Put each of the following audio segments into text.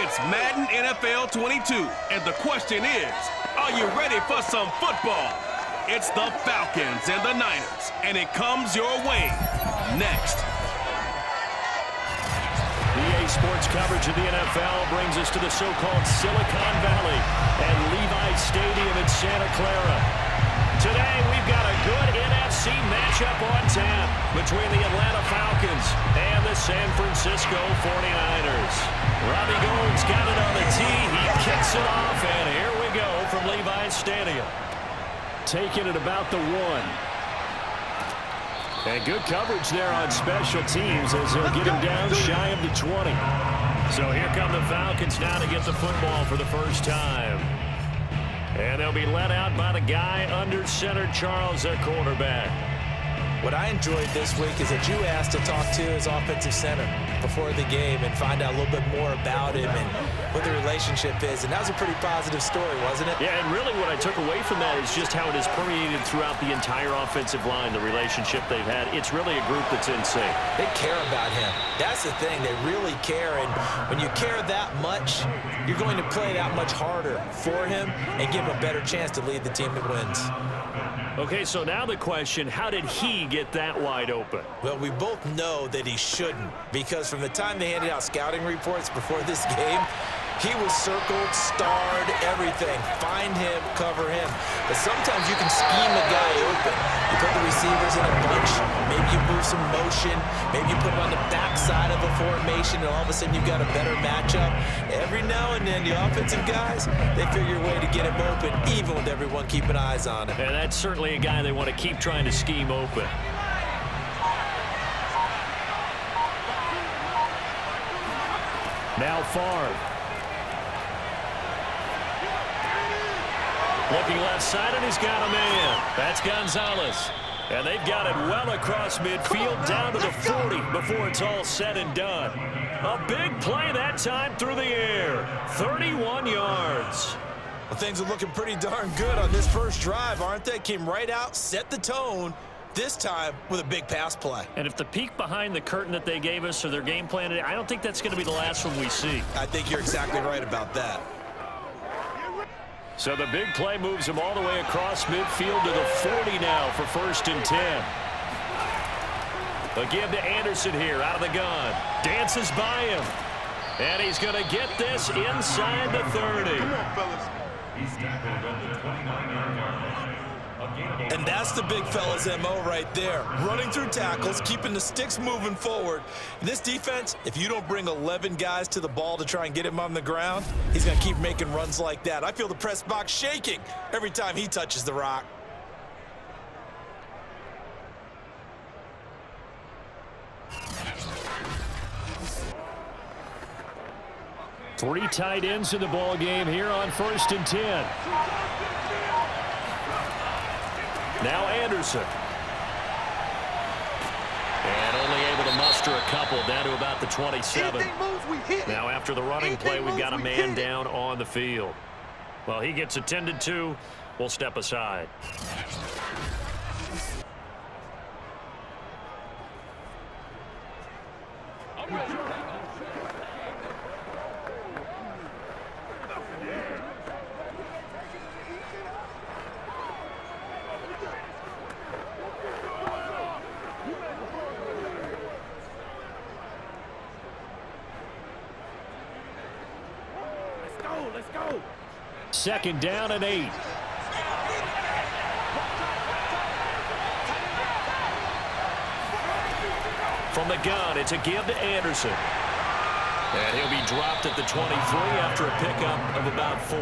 It's Madden NFL 22, and the question is, are you ready for some football? It's the Falcons and the Niners, and it comes your way next. EA Sports coverage of the NFL brings us to the so-called Silicon Valley and Levi Stadium in Santa Clara. Today, we've got a good NFC matchup on tap between the Atlanta Falcons and the San Francisco 49ers. Robbie Gould's got it on the tee. He kicks it off, and here we go from Levi Stadium. Taking it about the 1. And good coverage there on special teams as they'll get him down shy of the 20. So here come the Falcons now to get the football for the first time. And they'll be let out by the guy under center, Charles, their quarterback. What I enjoyed this week is that you asked to talk to his offensive center before the game and find out a little bit more about him and what the relationship is. And that was a pretty positive story, wasn't it? Yeah, and really what I took away from that is just how it has permeated throughout the entire offensive line, the relationship they've had. It's really a group that's in sync. They care about him. That's the thing. They really care. And when you care that much, you're going to play that much harder for him and give him a better chance to lead the team that wins. Okay, so now the question, how did he get that wide open? Well, we both know that he shouldn't, because from the time they handed out scouting reports before this game, he was circled, starred, everything. Find him, cover him. But sometimes you can scheme a guy open. You put the receivers in a bunch. Maybe you move some motion. Maybe you put him on the backside of a formation, and all of a sudden you've got a better matchup. Every now and then, the offensive guys, they figure a way to get him open, even with everyone keeping eyes on him. And that's certainly a guy they want to keep trying to scheme open. Now Favre. Looking left side, and he's got a man. That's Gonzalez. And they've got it well across midfield down to the 40 before it's all said and done. A big play that time through the air. 31 yards. Well, things are looking pretty darn good on this first drive, aren't they? Came right out, set the tone, this time with a big pass play. And if the peek behind the curtain that they gave us or their game plan today, I don't think that's going to be the last one we see. I think you're exactly right about that. So the big play moves him all the way across midfield to the 40 now for 1st and 10. A give to Anderson here out of the gun. Dances by him. And he's going to get this inside the 30. Come on, fellas. And that's the big fella's MO right there. Running through tackles, keeping the sticks moving forward. In this defense, if you don't bring 11 guys to the ball to try and get him on the ground, he's going to keep making runs like that. I feel the press box shaking every time he touches the rock. Three tight ends in the ball game here on 1st and 10. Now Anderson. And only able to muster a couple down to about the 27. Now after the running play, we've got a man down on the field. Well, he gets attended to. We'll step aside. Let's go. 2nd down and 8. From the gun, it's a give to Anderson. And he'll be dropped at the 23 after a pickup of about 4.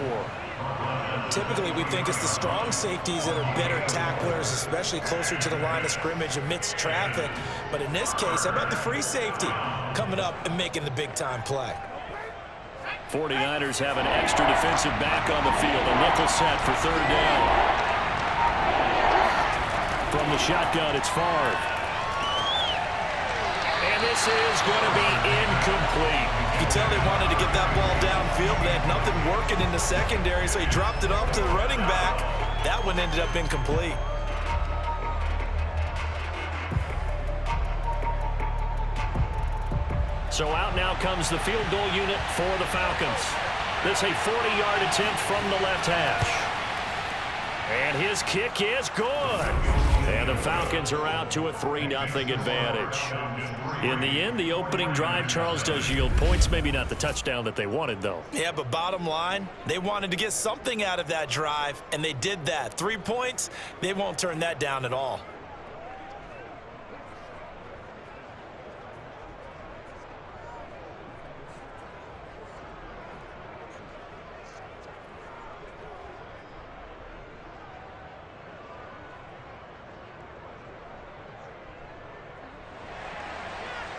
Typically, we think it's the strong safeties that are better tacklers, especially closer to the line of scrimmage amidst traffic. But in this case, how about the free safety coming up and making the big-time play? 49ers have an extra defensive back on the field. A nickel set for 3rd down. From the shotgun, it's Favre. And this is going to be incomplete. You can tell they wanted to get that ball downfield. They had nothing working in the secondary, so he dropped it off to the running back. That one ended up incomplete. So out now comes the field goal unit for the Falcons. This a 40-yard attempt from the left hash. And his kick is good. And the Falcons are out to a 3-0 advantage. In the end, the opening drive, Charles, does yield points. Maybe not the touchdown that they wanted, though. Yeah, but bottom line, they wanted to get something out of that drive, and they did that. 3 points, they won't turn that down at all.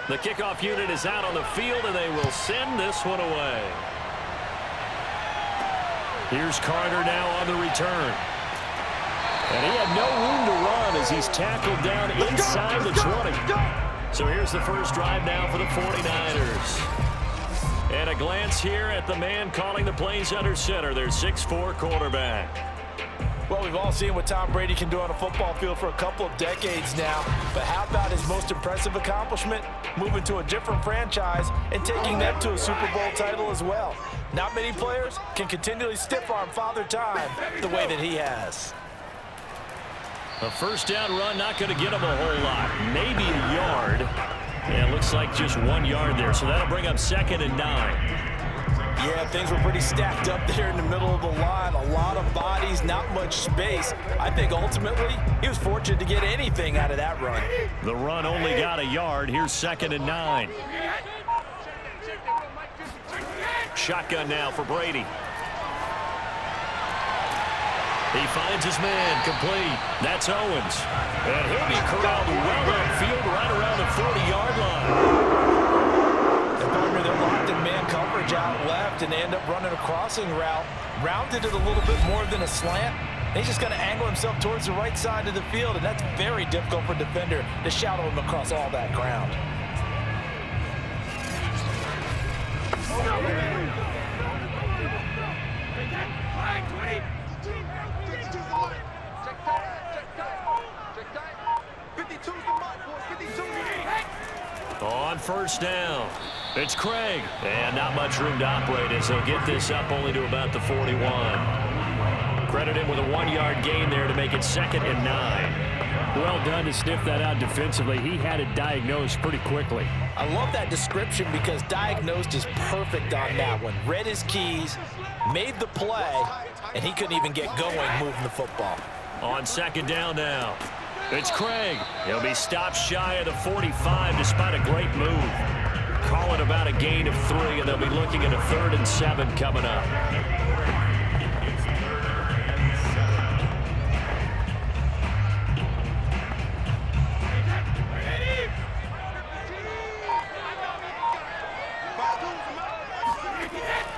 The kickoff unit is out on the field, and they will send this one away. Here's Carter now on the return. And he had no room to run as he's tackled down inside the 20. So here's the first drive now for the 49ers. And a glance here at the man calling the plays under center, their 6'4" quarterback. Well, we've all seen what Tom Brady can do on a football field for a couple of decades now. But how about his most impressive accomplishment? Moving to a different franchise and taking them to a Super Bowl title as well. Not many players can continually stiff-arm Father Time the way that he has. A first down run, not going to get him a whole lot. Maybe a yard. And it looks like just 1 yard there. So that'll bring up 2nd and 9. Yeah, things were pretty stacked up there in the middle of the line. A lot of bodies, not much space. I think ultimately he was fortunate to get anything out of that run. The run only got a yard. Here's 2nd and 9. Shotgun now for Brady. He finds his man, complete. That's Owens. And he'll be corralled well upfield right around the 40-yard line. They're locked in man coverage out left, and they end up running a crossing route. Rounded it a little bit more than a slant. He's just going to angle himself towards the right side of the field, and that's very difficult for a defender to shadow him across all that ground. On first down, it's Craig. And not much room to operate as they'll get this up only to about the 41. Credit him with a 1-yard gain there to make it 2nd and 9. Well done to sniff that out defensively. He had it diagnosed pretty quickly. I love that description because diagnosed is perfect on that one. Read his keys, made the play, and he couldn't even get going moving the football. On 2nd down now, it's Craig. He'll be stopped shy of the 45 despite a great move. Call it about a gain of 3, and they'll be looking at a 3rd and 7 coming up.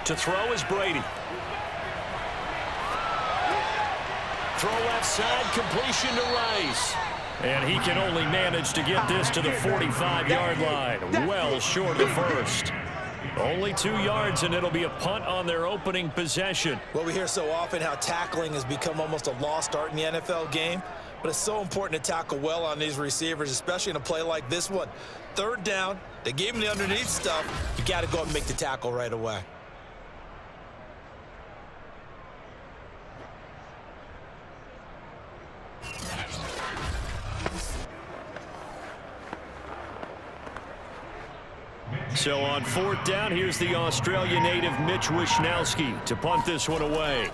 To throw is Brady. Throw left side, completion to Rice. And he can only manage to get this to the 45-yard line. Well short of first. Only 2 yards, and it'll be a punt on their opening possession. Well, we hear so often how tackling has become almost a lost art in the NFL game. But it's so important to tackle well on these receivers, especially in a play like this one. 3rd down, they gave him the underneath stuff. You got to go up and make the tackle right away. So on 4th down, here's the Australia native Mitch Wishnowsky to punt this one away.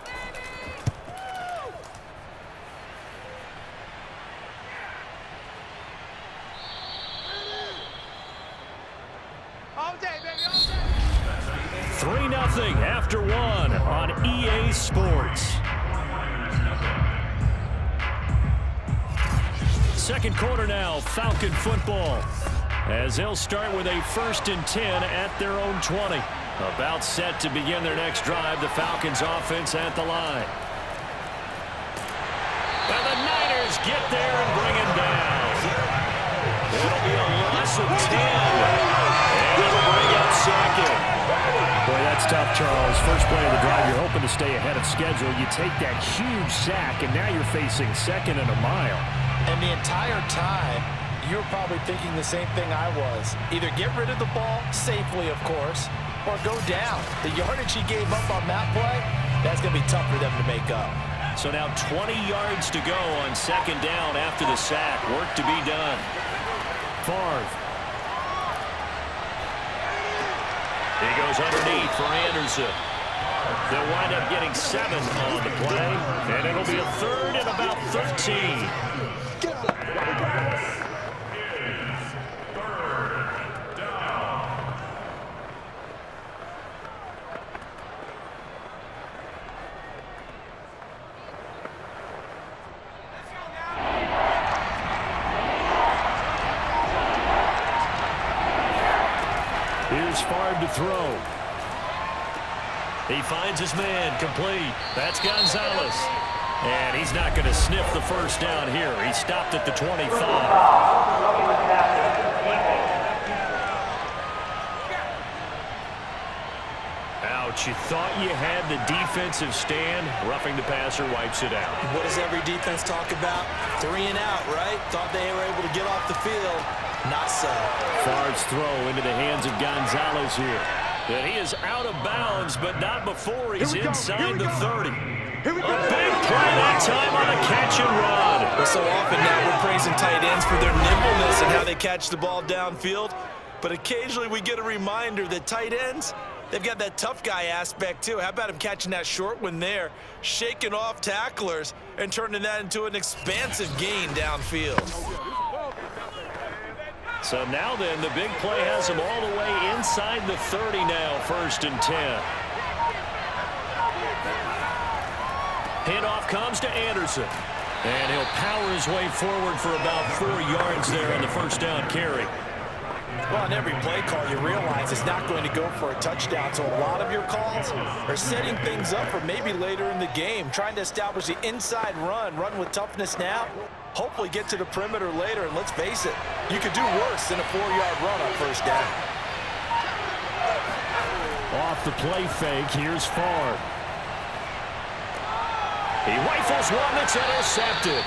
All day, baby, all day. 3-0 after 1 on EA Sports. Second quarter now, Falcon football. As they'll start with a 1st and 10 at their own 20. About set to begin their next drive, the Falcons offense at the line. And the Niners get there and bring him down. It'll be a loss of 10. And it'll bring up 2nd. Boy, that's tough, Charles. First play of the drive, you're hoping to stay ahead of schedule. You take that huge sack, and now you're facing 2nd and a mile. And the entire time, you were probably thinking the same thing I was. Either get rid of the ball, safely of course, or go down. The yardage he gave up on that play, that's going to be tough for them to make up. So now 20 yards to go on second down after the sack. Work to be done. Favre. He goes underneath for Anderson. They'll wind up getting 7 on the play, and it'll be a third and about 13. Here's Favre to throw. He finds his man, complete. That's Gonzalez. And he's not going to sniff the first down here. He stopped at the 25. Ouch, you thought you had the defensive stand. Roughing the passer wipes it out. What does every defense talk about? 3 and out, right? Thought they were able to get off the field. Not so. Favre's throw into the hands of Gonzalez here. And he is out of bounds, but not before he's inside the 30. A big play that time on the catch and run. Well, so often now we're praising tight ends for their nimbleness and how they catch the ball downfield. But occasionally we get a reminder that tight ends, they've got that tough guy aspect too. How about him catching that short one there, shaking off tacklers, and turning that into an expansive gain downfield. So now then, the big play has him all the way inside the 30 now, 1st and 10. Handoff comes to Anderson. And he'll power his way forward for about 4 yards there on the first down carry. Well, on every play call, you realize it's not going to go for a touchdown. So a lot of your calls are setting things up for maybe later in the game, trying to establish the inside run with toughness now. Hopefully get to the perimeter later, and let's face it, you could do worse than a 4-yard run on first down. Off the play fake, here's Favre. He rifles one that's intercepted.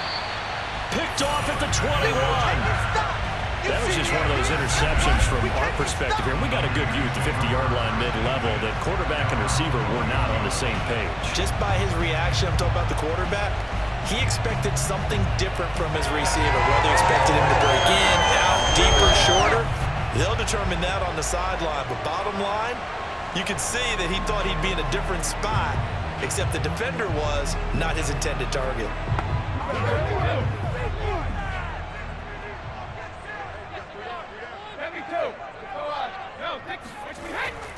Picked off at the 21. That was just one of those interceptions from our perspective here. We got a good view at the 50-yard line mid-level that quarterback and receiver were not on the same page. Just by his reaction, I'm talking about the quarterback, he expected something different from his receiver. Whether he expected him to break in, out, deeper, shorter, they'll determine that on the sideline. But bottom line, you can see that he thought he'd be in a different spot, except the defender was not his intended target.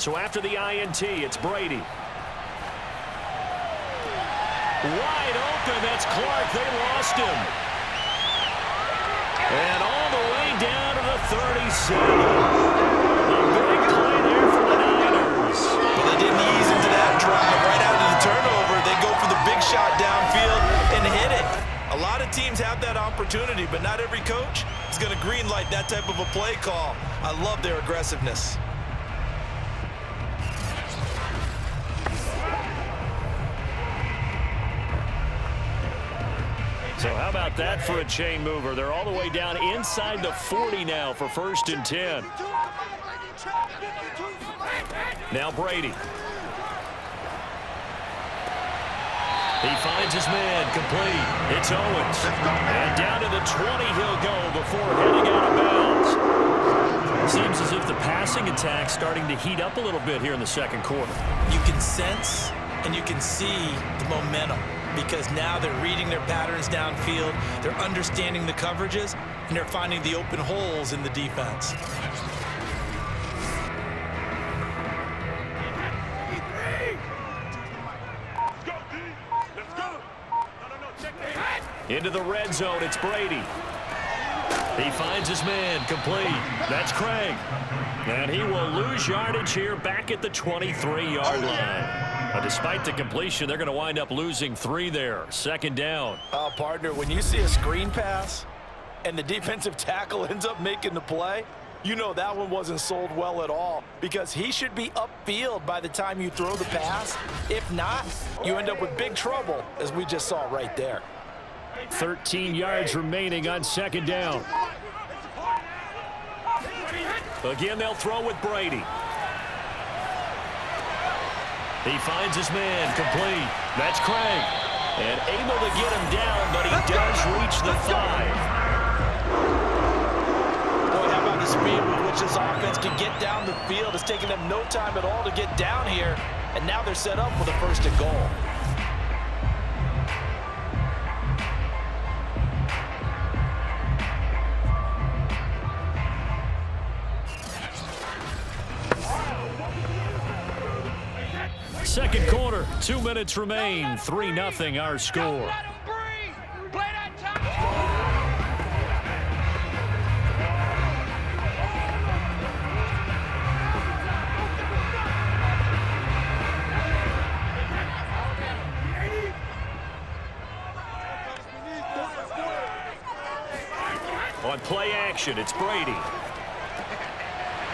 So after the INT, it's Brady. Wide open, that's Clark. They lost him. And all the way down to the 37. A big play there for the Niners. But they didn't ease into that drive. Right after the turnover, they go for the big shot downfield and hit it. A lot of teams have that opportunity, but not every coach is going to green light that type of a play call. I love their aggressiveness. So how about that for a chain mover? They're all the way down inside the 40 now for 1st and 10. Now Brady. He finds his man, complete. It's Owens. And down to the 20 he'll go before heading out of bounds. Seems as if the passing attack's starting to heat up a little bit here in the second quarter. You can sense and you can see the momentum, because now they're reading their patterns downfield, they're understanding the coverages, and they're finding the open holes in the defense. Into the red zone, it's Brady. He finds his man, complete. That's Craig. And he will lose yardage here back at the 23-yard line. Despite the completion, they're going to wind up losing 3 there. Second down. Partner, when you see a screen pass and the defensive tackle ends up making the play, you know that one wasn't sold well at all, because he should be upfield by the time you throw the pass. If not, you end up with big trouble, as we just saw right there. 13 yards remaining on second down. Again, they'll throw with Brady. He finds his man, complete. That's Craig. And able to get him down, but he does reach the 5. Boy, how about the speed with which this offense can get down the field? It's taking them no time at all to get down here, and now they're set up with a 1st and goal. Second quarter, 2 minutes remain. 3-0 our score. On play action, it's Brady.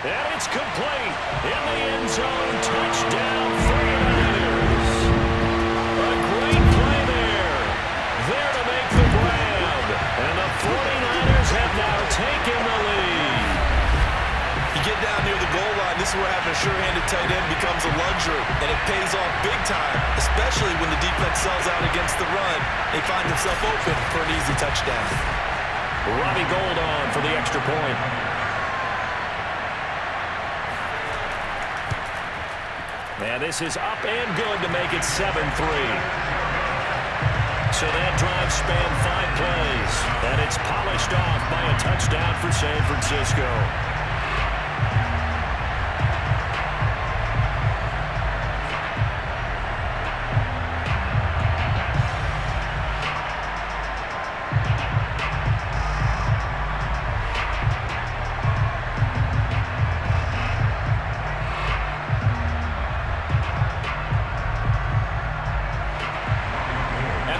And it's complete. In the end zone, touchdown 49ers. A great play there. There to make the grab. And the 49ers have now taken the lead. You get down near the goal line, this is where having a sure-handed tight end becomes a luxury, and it pays off big time, especially when the defense sells out against the run. They find themselves open for an easy touchdown. Robbie Gould on for the extra point. And this is up and good to make it 7-3. So that drive spanned 5 plays. And it's polished off by a touchdown for San Francisco.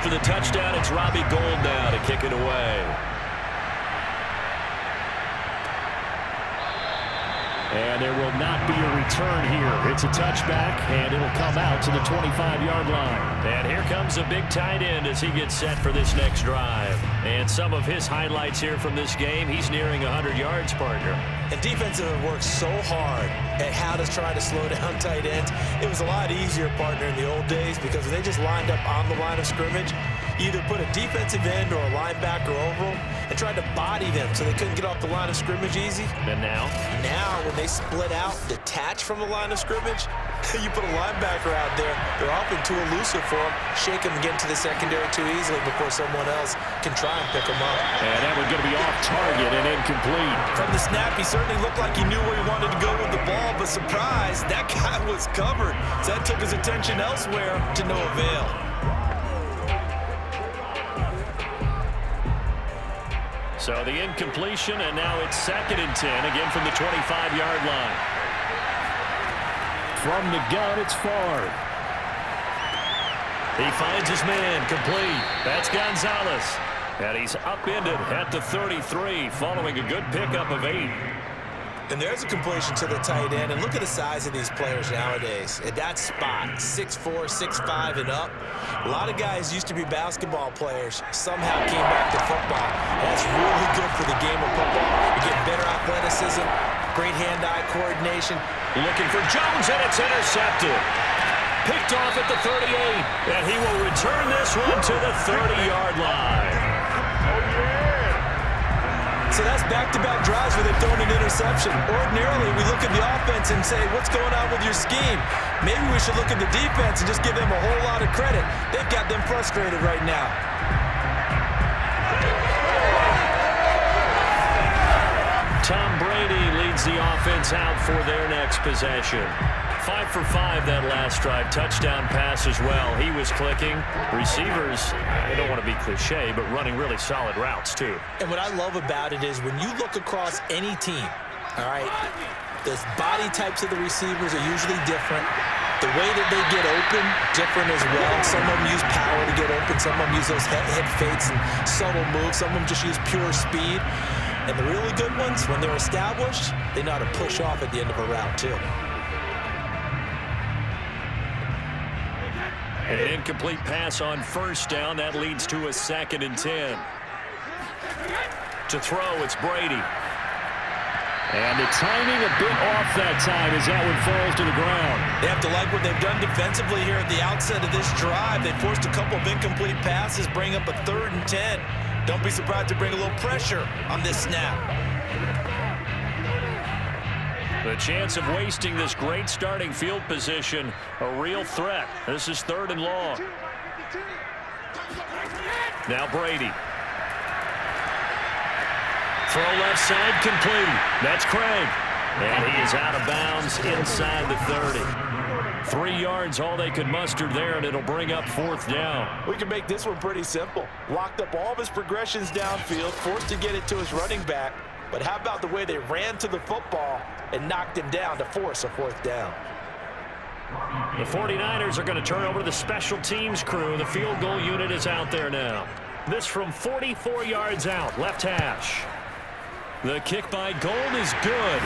After the touchdown, it's Robbie Gould now to kick it away. And there will not be a return here. It's a touchback, and it'll come out to the 25-yard line. And here comes a big tight end as he gets set for this next drive. And some of his highlights here from this game, he's nearing 100 yards, partner. And defensive have worked so hard at how to try to slow down tight ends. It was a lot easier, partner, in the old days because when they just lined up on the line of scrimmage, you either put a defensive end or a linebacker over them and tried to body them so they couldn't get off the line of scrimmage easy. And now? Now, when they split out, detach from the line of scrimmage, you put a linebacker out there, they're often too elusive for them, shake them and get into the secondary too easily before someone else can try and pick them up. And that one's going to be off target and incomplete. From the snap, he certainly looked like he knew where he wanted to go with the ball, but surprise, that guy was covered. So that took his attention elsewhere to no avail. So the incompletion, and now it's 2nd and 10, again from the 25-yard line. From the gun, it's Favre. He finds his man, complete. That's Gonzalez. And he's upended at the 33, following a good pickup of 8. And there's a completion to the tight end. And look at the size of these players nowadays. At that spot, 6'4", 6'5", and up. A lot of guys used to be basketball players, somehow came back to football. And that's really good for the game of football. You get better athleticism, great hand-eye coordination. Looking for Jones, and it's intercepted. Picked off at the 38, and he will return this one to the 30-yard line. So that's back-to-back drives where they've thrown an interception. Ordinarily, we look at the offense and say, what's going on with your scheme? Maybe we should look at the defense and just give them a whole lot of credit. They've got them frustrated right now. Tom Brady leads the offense out for their next possession. 5 for 5 that last drive. Touchdown pass as well. He was clicking. Receivers, I don't want to be cliche, but running really solid routes too. And what I love about it is when you look across any team, all right, the body types of the receivers are usually different. The way that they get open, different as well. Some of them use power to get open. Some of them use those head fakes and subtle moves. Some of them just use pure speed. And the really good ones, when they're established, they know how to push off at the end of a route too. An incomplete pass on first down. That leads to a 2nd and 10. To throw, it's Brady. And the timing a bit off that time as that one falls to the ground. They have to like what they've done defensively here at the outset of this drive. They forced a couple of incomplete passes, bring up a 3rd and 10. Don't be surprised to bring a little pressure on this snap. The chance of wasting this great starting field position, a real threat. This is 3rd and long. Now Brady. Throw left side complete. That's Craig. And he is out of bounds inside the 30. 3 yards all they could muster there, and it'll bring up 4th down. We can make this one pretty simple. Locked up all of his progressions downfield, forced to get it to his running back. But how about the way they ran to the football and knocked him down to force a 4th down? The 49ers are going to turn over to the special teams crew. The field goal unit is out there now. This from 44 yards out, left hash. The kick by Gold is good.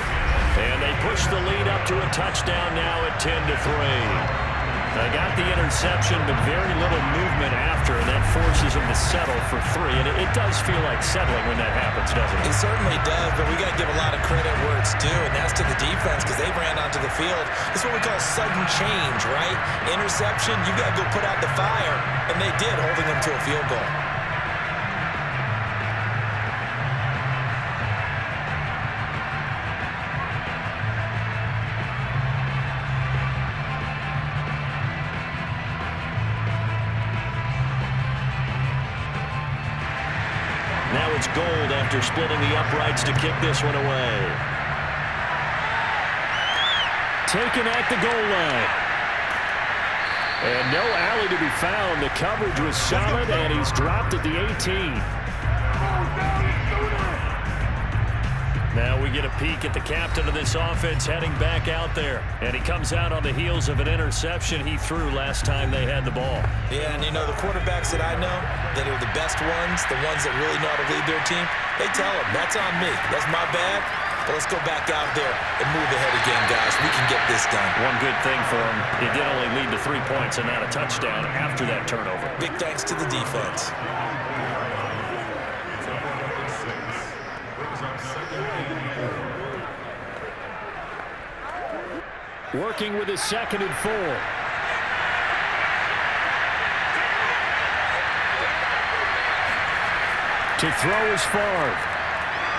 And they push the lead up to a touchdown now at 10-3. They got the interception, but very little movement after, and that forces them to settle for 3. And it does feel like settling when that happens, doesn't it? It certainly does, but we got to give a lot of credit where it's due, and that's to the defense because they ran onto the field. This is what we call sudden change, right? Interception, you got to go put out the fire, and they did, holding them to a field goal. Now it's Gold after splitting the uprights to kick this one away. Taken at the goal line. And no alley to be found. The coverage was solid, and he's dropped at the 18. Now we get a peek at the captain of this offense heading back out there. And he comes out on the heels of an interception he threw last time they had the ball. Yeah, and you know, the quarterbacks that I know that are the best ones, the ones that really know how to lead their team, they tell them, that's on me. That's my bad. But let's go back out there and move ahead again, guys. We can get this done. One good thing for him, it did only lead to 3 points and not a touchdown after that turnover. Big thanks to the defense. Working with his 2nd and 4. To throw is Favre.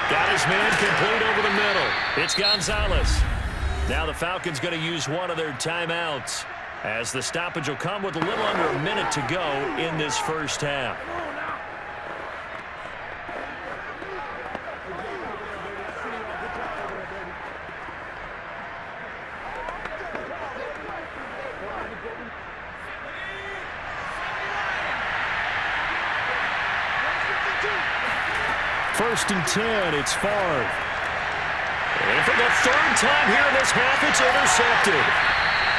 Got his man complete over the middle. It's Gonzalez. Now the Falcons going to use one of their timeouts as the stoppage will come with a little under a minute to go in this first half. First and 10, it's Favre. And for the 3rd time here in this half, it's intercepted.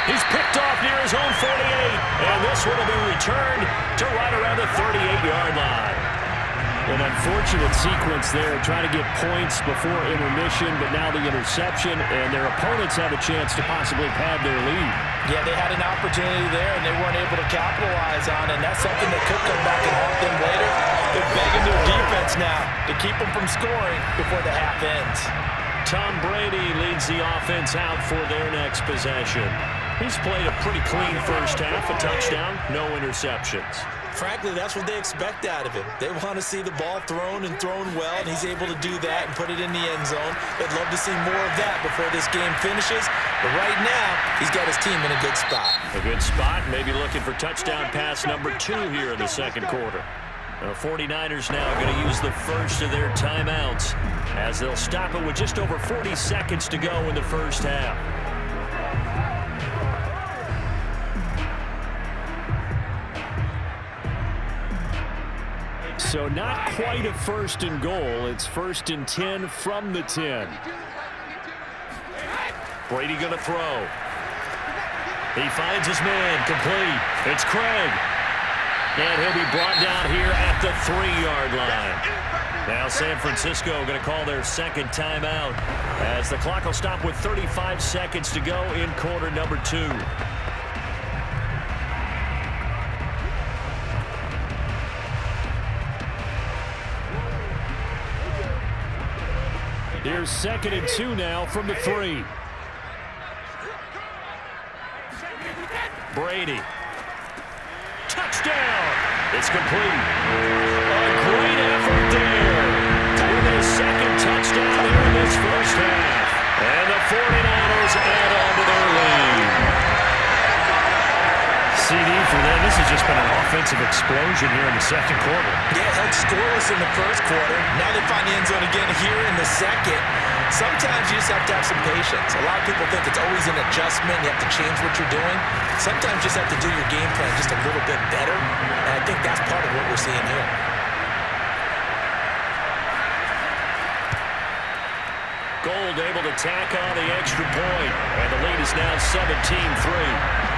He's picked off near his own 48, and this one will be returned to right around the 38-yard line. An unfortunate sequence there, trying to get points before intermission, but now the interception, and their opponents have a chance to possibly pad their lead. Yeah, they had an opportunity there, and they weren't able to capitalize on it, and that's something that could come back and haunt them later. They're begging their defense now to keep them from scoring before the half ends. Tom Brady leads the offense out for their next possession. He's played a pretty clean first half, a touchdown, no interceptions. Frankly, that's what they expect out of him. They want to see the ball thrown and thrown well, and he's able to do that and put it in the end zone. They'd love to see more of that before this game finishes. But right now, he's got his team in a good spot. A good spot, maybe looking for touchdown pass number 2 here in the 2nd quarter. The 49ers now going to use the first of their timeouts as they'll stop it with just over 40 seconds to go in the first half. So not quite a 1st and goal. It's 1st and 10 from the 10. Brady going to throw. He finds his man complete. It's Craig. And he'll be brought down here at the 3-yard line. Now San Francisco going to call their 2nd timeout as the clock will stop with 35 seconds to go in quarter number 2. Here's 2nd and 2 now from the 3. Brady. Touchdown! It's complete. A great effort there. With his 2nd touchdown here in this first half. And the 49ers add on to their lead. CD for them. This has just been an offensive explosion here in the 2nd quarter. Yeah, held scoreless in the 1st quarter. Now they find the end zone again here in the 2nd. Sometimes you just have to have some patience. A lot of people think it's always an adjustment. You have to change what you're doing. Sometimes you just have to do your game plan just a little bit better. And I think that's part of what we're seeing here. Gold able to tack on the extra point. And the lead is now 17-3.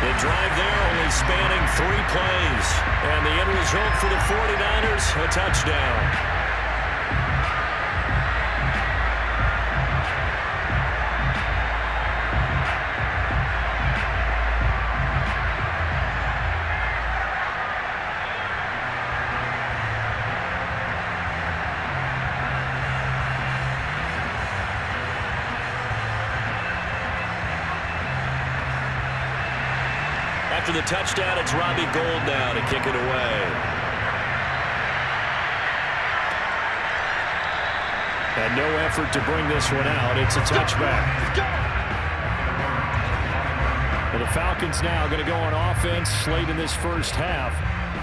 The drive there only spanning 3 plays. And the end result for the 49ers, a touchdown. After the touchdown, it's Robbie Gould now to kick it away. And no effort to bring this one out. It's a touchback. And the Falcons now going to go on offense late in this first half.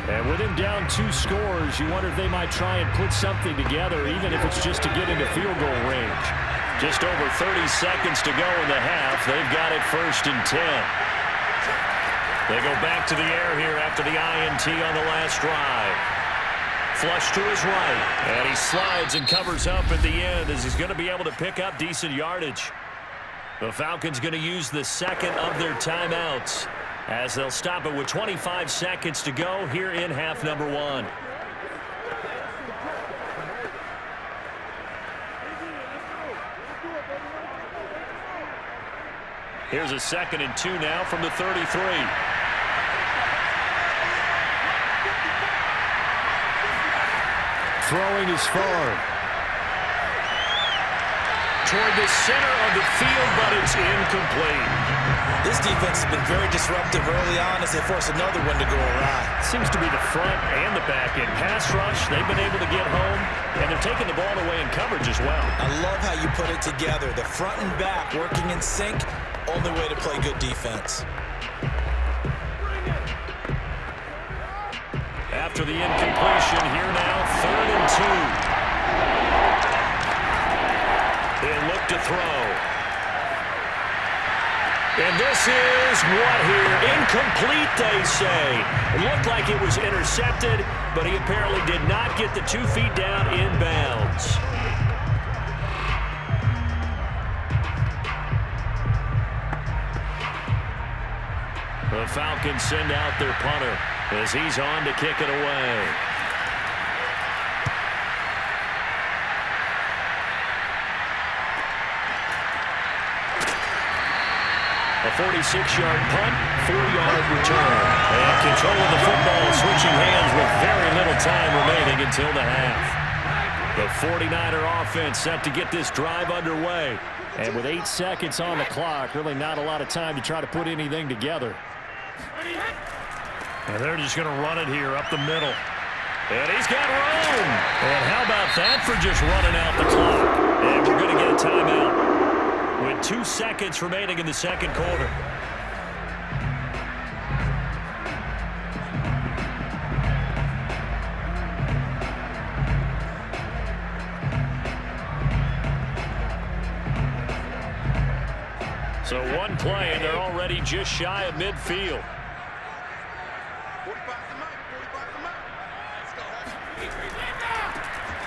And with him down 2 scores, you wonder if they might try and put something together, even if it's just to get into field goal range. Just over 30 seconds to go in the half. They've got it 1st and 10. They go back to the air here after the INT on the last drive. Flush to his right. And he slides and covers up at the end as he's going to be able to pick up decent yardage. The Falcons going to use the 2nd of their timeouts as they'll stop it with 25 seconds to go here in half number 1. Here's a 2nd and 2 now from the 33. Throwing is far. Toward the center of the field, but it's incomplete. This defense has been very disruptive early on as they force another one to go awry. Seems to be the front and the back end. Pass rush, they've been able to get home, and they're taking the ball away in coverage as well. I love how you put it together. The front and back working in sync, only way to play good defense. After the incompletion, here now, 3rd and 2. He'll look to throw. And this is what here? Incomplete, they say. It looked like it was intercepted, but he apparently did not get the 2 feet down in bounds. The Falcons send out their punter as he's on to kick it away. A 46-yard punt, 4-yard return. And control of the football, switching hands with very little time remaining until the half. The 49er offense set to get this drive underway. And with 8 seconds on the clock, really not a lot of time to try to put anything together. And they're just going to run it here up the middle. And he's got room. And how about that for just running out the clock? And we're going to get a timeout with 2 seconds remaining in the 2nd quarter. So 1 play, and they're already just shy of midfield.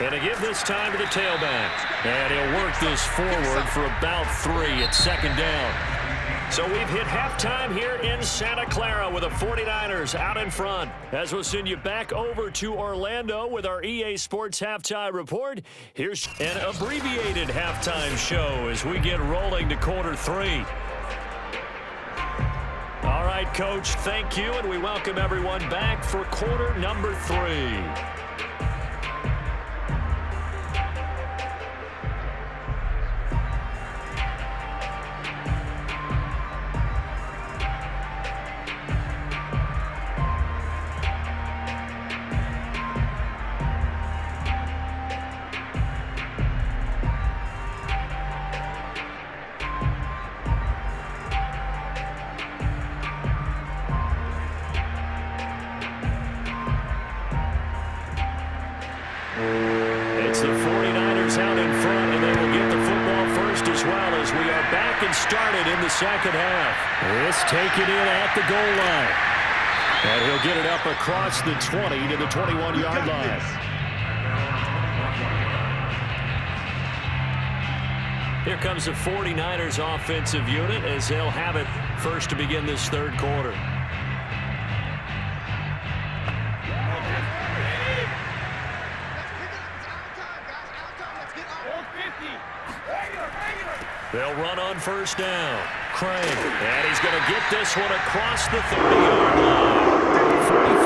And to give this time to the tailback. And he'll work this forward for about 3 at 2nd down. So we've hit halftime here in Santa Clara with the 49ers out in front. As we'll send you back over to Orlando with our EA Sports Halftime Report. Here's an abbreviated halftime show as we get rolling to quarter 3. All right, Coach, thank you, and we welcome everyone back for quarter number 3. seconds started in the second half. This taken in at the goal line. And he'll get it up across the 20 to the 21-yard line. Here comes the 49ers offensive unit as they'll have it first to begin this third quarter. They'll run on first down. Craig, and he's going to get this one across the 30-yard line.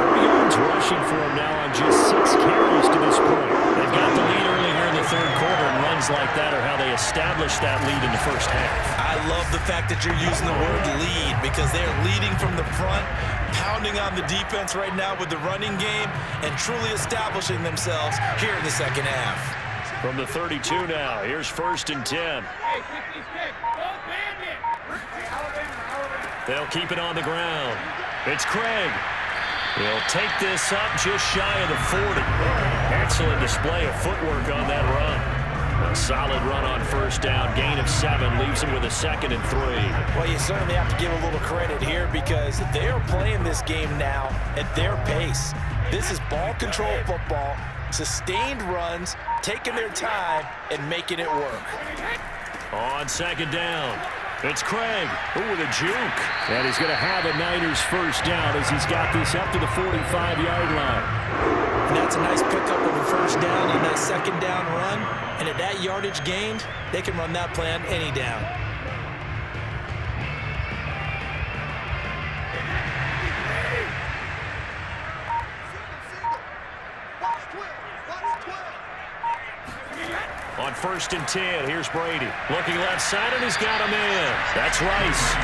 44 yards rushing for him now on just 6 carries to this point. They've got the lead early here in the third quarter, and runs like that are how they establish that lead in the first half. I love the fact that you're using the word lead because they're leading from the front, pounding on the defense right now with the running game, and truly establishing themselves here in the second half. From the 32 now, here's 1st and 10. They'll keep it on the ground. It's Craig. He'll take this up just shy of the 40. Excellent display of footwork on that run. A solid run on first down. Gain of 7 leaves him with a 2nd and 3. Well, you certainly have to give a little credit here because they're playing this game now at their pace. This is ball control football, sustained runs, taking their time, and making it work. On 2nd down, it's Craig. Ooh, with a juke. And he's going to have a Niners first down as he's got this up to the 45-yard line. And that's a nice pickup of a first down on that 2nd down run. And at that yardage gained, they can run that play on any down. On 1st and 10, here's Brady. Looking left side, and he's got a man. That's Rice.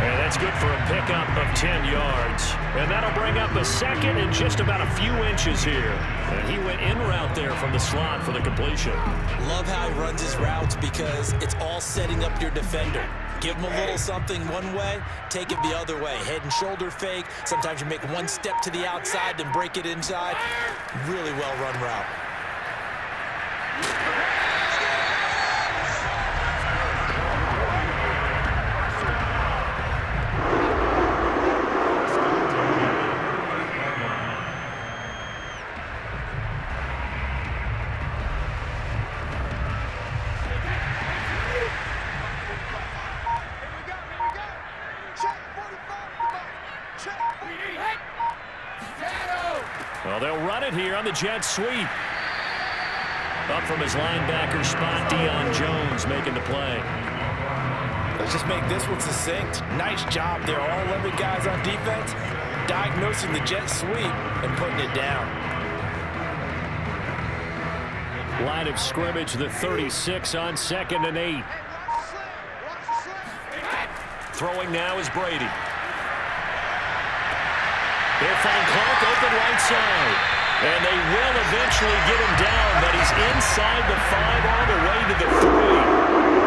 And that's good for a pickup of 10 yards. And that'll bring up a 2nd and just about a few inches here. And he went in route there from the slot for the completion. Love how he runs his routes because it's all setting up your defender. Give him a little something one way, take it the other way. Head and shoulder fake. Sometimes you make one step to the outside, then break it inside. Really well-run route. Well, they'll run it here on the jet sweep. Up from his linebacker spot, Deion Jones making the play. Let's just make this one succinct. Nice job there, all 11 guys on defense, diagnosing the jet sweep and putting it down. Line of scrimmage, the 36 on 2nd and 8. Throwing now is Brady. They'll find Clark open right side. And they will eventually get him down, but he's inside the 5 all the way to the 3.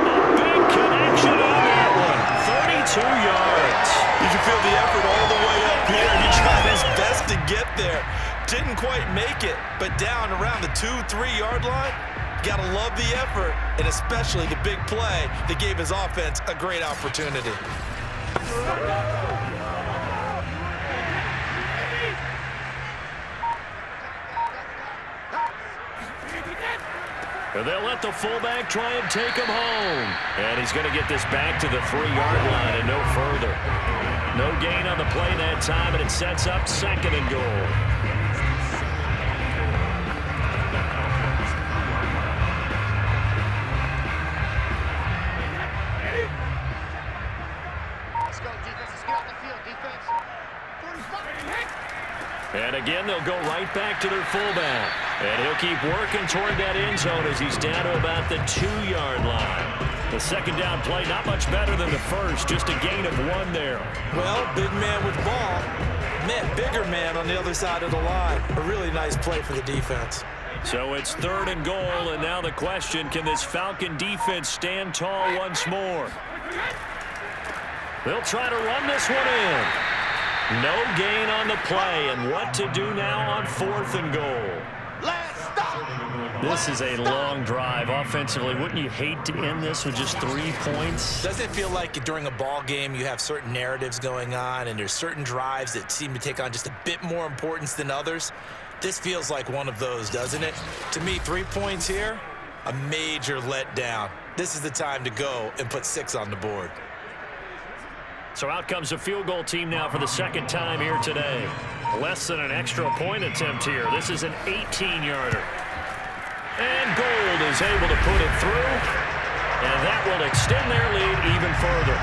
A big connection on that one. 32 yards. You can feel the effort all the way up here. He tried his best to get there. Didn't quite make it, but down around the 2-3 yard line, got to love the effort, and especially the big play that gave his offense a great opportunity. And they'll let the fullback try and take him home. And he's going to get this back to the 3-yard line and no further. No gain on the play that time, and it sets up 2nd and goal. Let's go, defense. Let's get out the field, defense. 45. And again, they'll go right back to their fullback. And he'll keep working toward that end zone as he's down to about the 2-yard line. The 2nd down play, not much better than the first, just a gain of 1 there. Well, big man with ball, bigger man on the other side of the line. A really nice play for the defense. So it's 3rd and goal, and now the question, can this Falcon defense stand tall once more? They'll try to run this one in. No gain on the play, and what to do now on 4th and goal. Let's stop. This is a long drive offensively. Wouldn't you hate to end this with just 3 points? Doesn't it feel like during a ball game you have certain narratives going on and there's certain drives that seem to take on just a bit more importance than others? This feels like one of those, doesn't it? To me, 3 points here, a major letdown. This is the time to go and put 6 on the board. So out comes a field goal team now for the second time here today. Less than an extra point attempt here. This is an 18-yarder. And Gold is able to put it through. And that will extend their lead even further.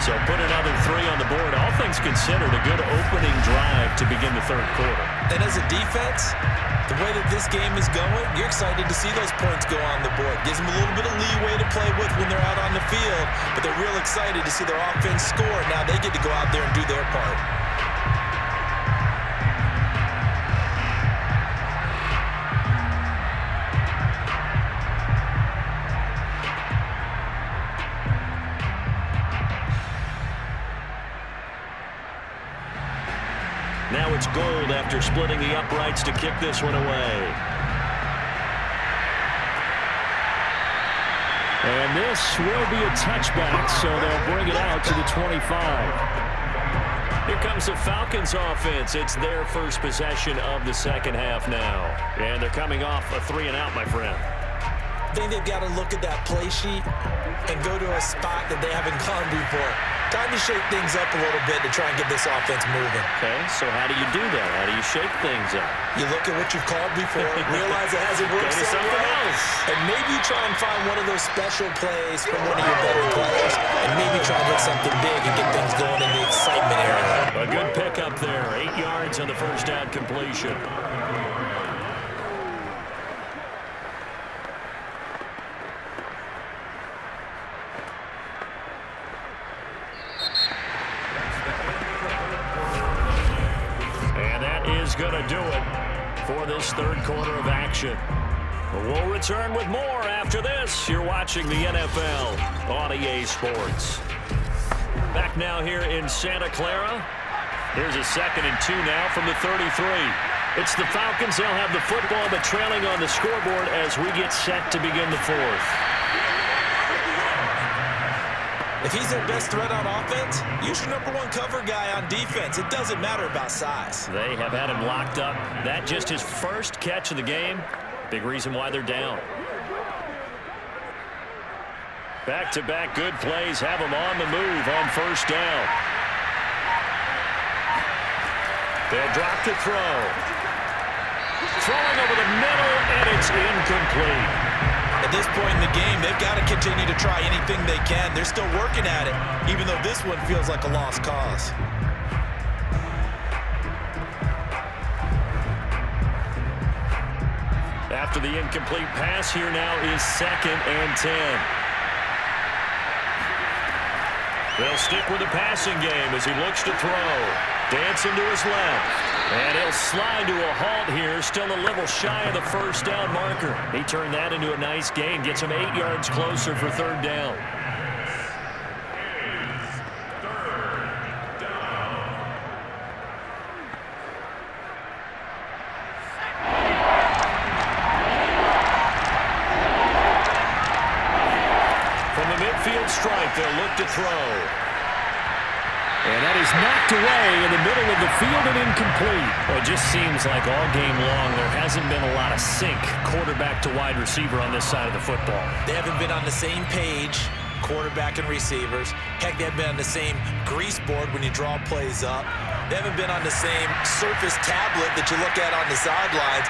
So put another 3 on the board. All things considered, a good opening drive to begin the third quarter. And as a defense, the way that this game is going, you're excited to see those points go on the board. Gives them a little bit of leeway to play with when they're out on the field, but they're real excited to see their offense score. Now they get to go out there and do their part. Now it's Gold after splitting the uprights to kick this one away. And this will be a touchback, so they'll bring it out to the 25. Here comes the Falcons offense. It's their first possession of the second half now. And they're coming off a 3-and-out, my friend. I think they've got to look at that play sheet and go to a spot that they haven't gone before. Time to shake things up a little bit to try and get this offense moving. Okay, so how do you do that? How do you shake things up? You look at what you've called before, realize it hasn't worked Go to something else. and maybe try and find one of those special plays from one of your better players, and maybe try and hit something big and get things going in the excitement area. A good pickup there. 8 yards on the first down completion. Going to do it for this third quarter of action. We'll return with more after this. You're watching the NFL on EA Sports. Back now here in Santa Clara. Here's a 2nd and 2 now from the 33. It's the Falcons. They'll have the football, but trailing on the scoreboard as we get set to begin the fourth. If he's their best threat on offense, use your #1 cover guy on defense. It doesn't matter about size. They have had him locked up. That just his first catch of the game. Big reason why they're down. Back-to-back good plays have him on the move on first down. They'll drop to throw. Throwing over the middle, and it's incomplete. At this point in the game, they've got to continue to try anything they can. They're still working at it, even though this one feels like a lost cause. After the incomplete pass, here now is 2nd and 10. They'll stick with the passing game as he looks to throw. Dancing to his left. And he'll slide to a halt here, still a little shy of the first down marker. He turned that into a nice gain, gets him 8 yards closer for third down. From the midfield stripe, they'll look to throw. And that is knocked away in the middle of the field and incomplete. Well, it just seems like all game long there hasn't been a lot of sync quarterback to wide receiver on this side of the football. They haven't been on the same page, quarterback and receivers. Heck, they haven't been on the same grease board when you draw plays up. They haven't been on the same surface tablet that you look at on the sidelines.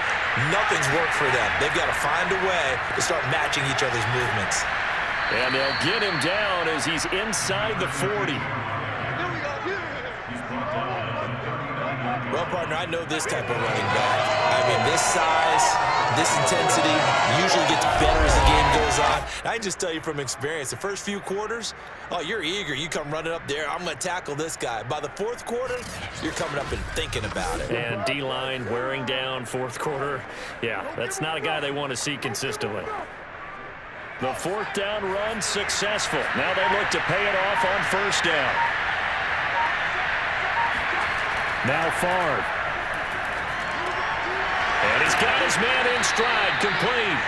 Nothing's worked for them. They've got to find a way to start matching each other's movements. And they'll get him down as he's inside the 40. Well, partner, I know this type of running back. I mean, this size, this intensity usually gets better as the game goes on. I can just tell you from experience, the first few quarters, oh, you're eager. You come running up there, I'm going to tackle this guy. By the fourth quarter, you're coming up and thinking about it. And D-line wearing down fourth quarter. Yeah, that's not a guy they want to see consistently. The fourth down run successful. Now they look to pay it off on first down. Now Favre. And he's got his man in stride, complete.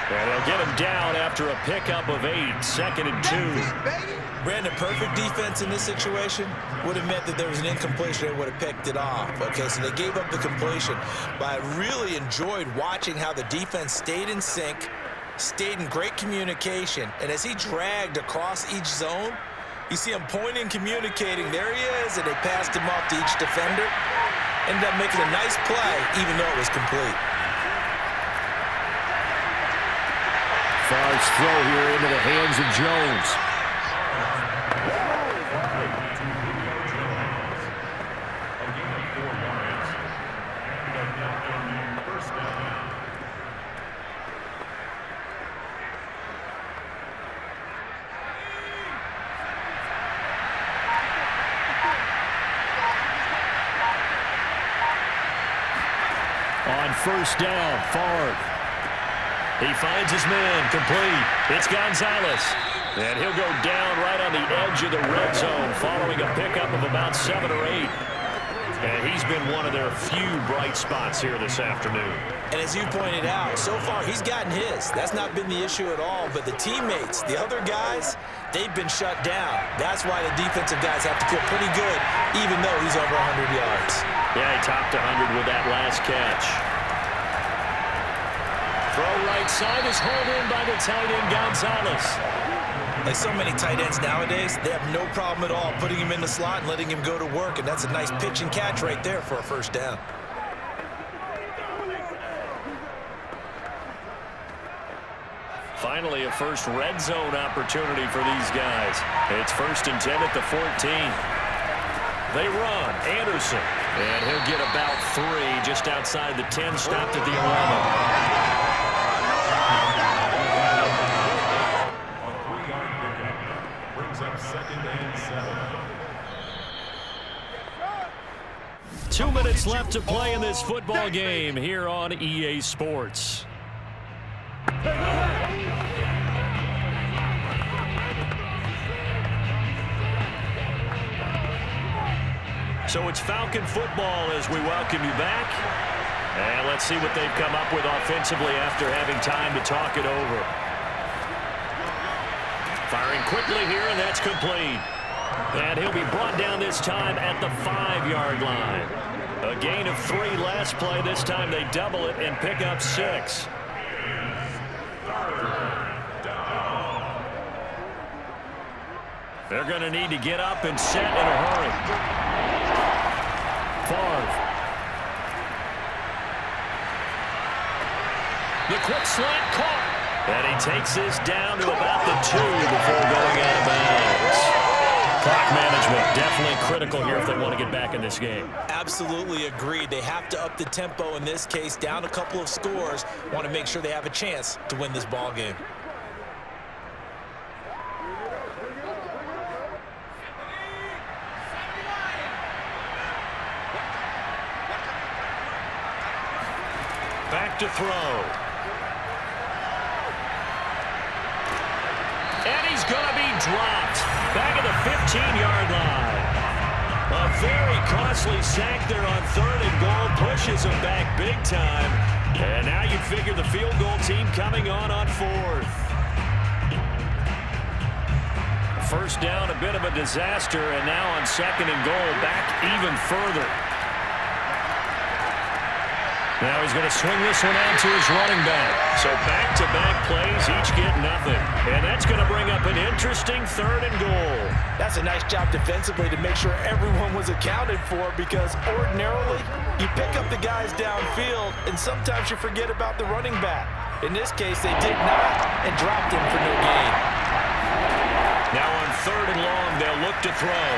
And he'll get him down after a pickup of 8, 2nd and 2. Brandon, perfect defense in this situation would have meant that there was an incompletion. They would have picked it off. Okay, so they gave up the completion. But I really enjoyed watching how the defense stayed in sync, stayed in great communication. And as he dragged across each zone, you see him pointing, communicating. There he is, and they passed him off to each defender. Ended up making a nice play, even though it was complete. Favre's throw here into the hands of Jones. On first down, Favre. He finds his man, complete. It's Gonzalez. And he'll go down right on the edge of the red zone following a pickup of about 7 or 8. And he's been one of their few bright spots here this afternoon. And as you pointed out, so far he's gotten his. That's not been the issue at all. But the teammates, the other guys, they've been shut down. That's why the defensive guys have to feel pretty good, even though he's over 100 yards. Yeah, he topped 100 with that last catch. Throw right side is hauled in by the tight end, Gonzalez. Like so many tight ends nowadays, they have no problem at all putting him in the slot and letting him go to work. And that's a nice pitch and catch right there for a first down. Finally, a first red zone opportunity for these guys. It's 1st and 10 at the 14. They run. Anderson. And he'll get about 3 just outside the 10, stopped at the 11. Brings up 2nd and 7. 2 minutes left to play in this football game here on EA Sports. So it's Falcon football as we welcome you back. And let's see what they've come up with offensively after having time to talk it over. Firing quickly here, and that's complete. And he'll be brought down this time at the 5-yard line. A gain of 3 last play. This time they double it and pick up 6. They're going to need to get up and set in a hurry. Favre. The quick slant caught. And he takes this down to about the 2 before going out of bounds. Clock management definitely critical here if they want to get back in this game. Absolutely agreed. They have to up the tempo in this case, down a couple of scores. Want to make sure they have a chance to win this ball game. Back to throw. And he's going to be dropped. Back at the 15-yard line. A very costly sack there on 3rd and goal. Pushes him back big time. And now you figure the field goal team coming on 4th. First down, a bit of a disaster. And now on 2nd and goal, back even further. Now he's going to swing this one out to his running back. So back-to-back plays, each get nothing. And that's going to bring up an interesting 3rd and goal. That's a nice job defensively to make sure everyone was accounted for, because ordinarily you pick up the guys downfield and sometimes you forget about the running back. In this case, they did not and dropped him for no gain. Now on 3rd and long, they'll look to throw.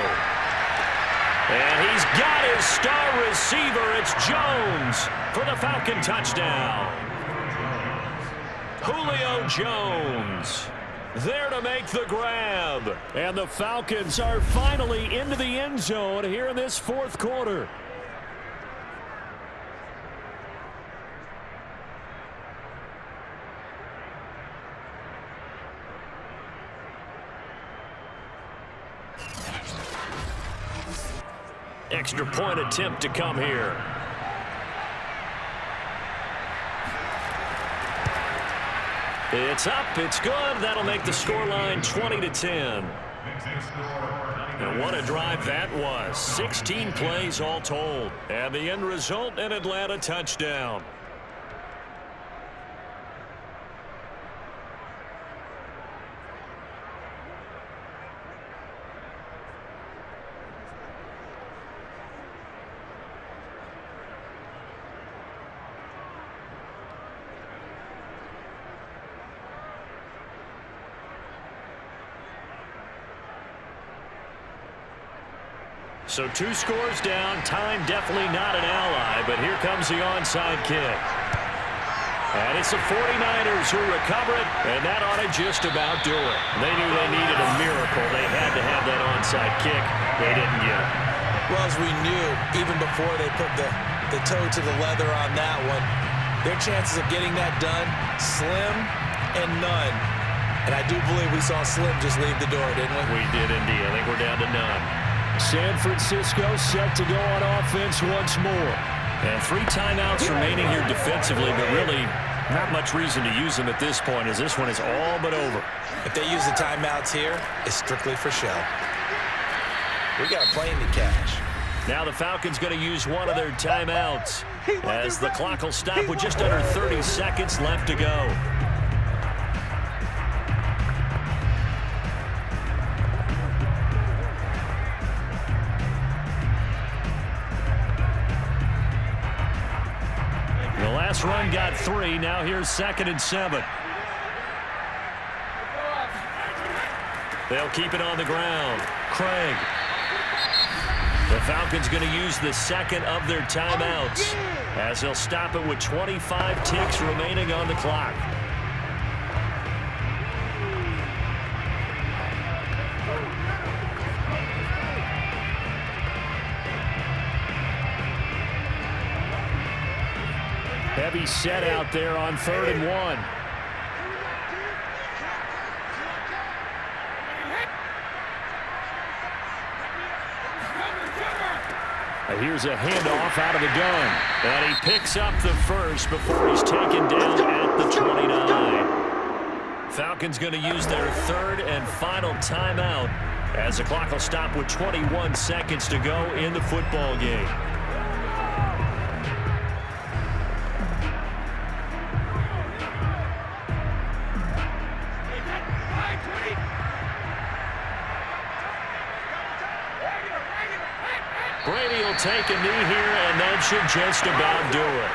And he's got his star receiver. It's Jones for the Falcon touchdown. Julio Jones there to make the grab. And the Falcons are finally into the end zone here in this 4th quarter. Extra point attempt to come here. It's up. It's good. That'll make the scoreline 20-10. And what a drive that was. 16 plays all told. And the end result, an Atlanta touchdown. So 2 scores down. Time definitely not an ally, but here comes the onside kick. And it's the 49ers who recover it, and that ought to just about do it. They knew they needed a miracle. They had to have that onside kick. They didn't get it. Well, as we knew, even before they put the toe to the leather on that one, their chances of getting that done, slim and none. And I do believe we saw Slim just leave the door, didn't we? We did indeed. I think we're down to none. San Francisco set to go on offense once more. And 3 timeouts remaining here defensively, but really not much reason to use them at this point, as this one is all but over. If they use the timeouts here, it's strictly for show. We got a plane to catch. Now the Falcons going to use one of their timeouts, as the clock will stop with just under 30 seconds left to go. Last run got 3. Now here's 2nd and 7. They'll keep it on the ground. Craig. The Falcons going to use the 2nd of their timeouts, as they'll stop it with 25 ticks remaining on the clock. Heavy set out there on 3rd and 1. Here's a handoff out of the gun. And he picks up the first before he's taken down at the 29. Falcons going to use their 3rd and final timeout, as the clock will stop with 21 seconds to go in the football game. Brady will take a knee here, and that should just about do it.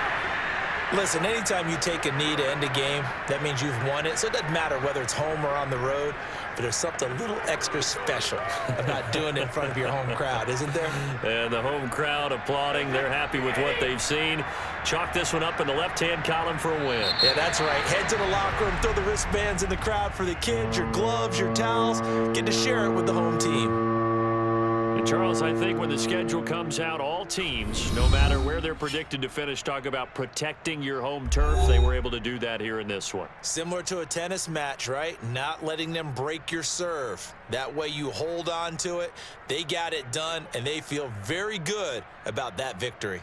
Listen, anytime you take a knee to end a game, that means you've won it. So it doesn't matter whether it's home or on the road, but there's something a little extra special about doing it in front of your home crowd, isn't there? And the home crowd applauding. They're happy with what they've seen. Chalk this one up in the left-hand column for a win. Yeah, that's right. Head to the locker room, throw the wristbands in the crowd for the kids, your gloves, your towels. Get to share it with the home team. Charles, I think when the schedule comes out, all teams, no matter where they're predicted to finish, talk about protecting your home turf. They were able to do that here in this one. Similar to a tennis match, right? Not letting them break your serve. That way you hold on to it. They got it done, and they feel very good about that victory.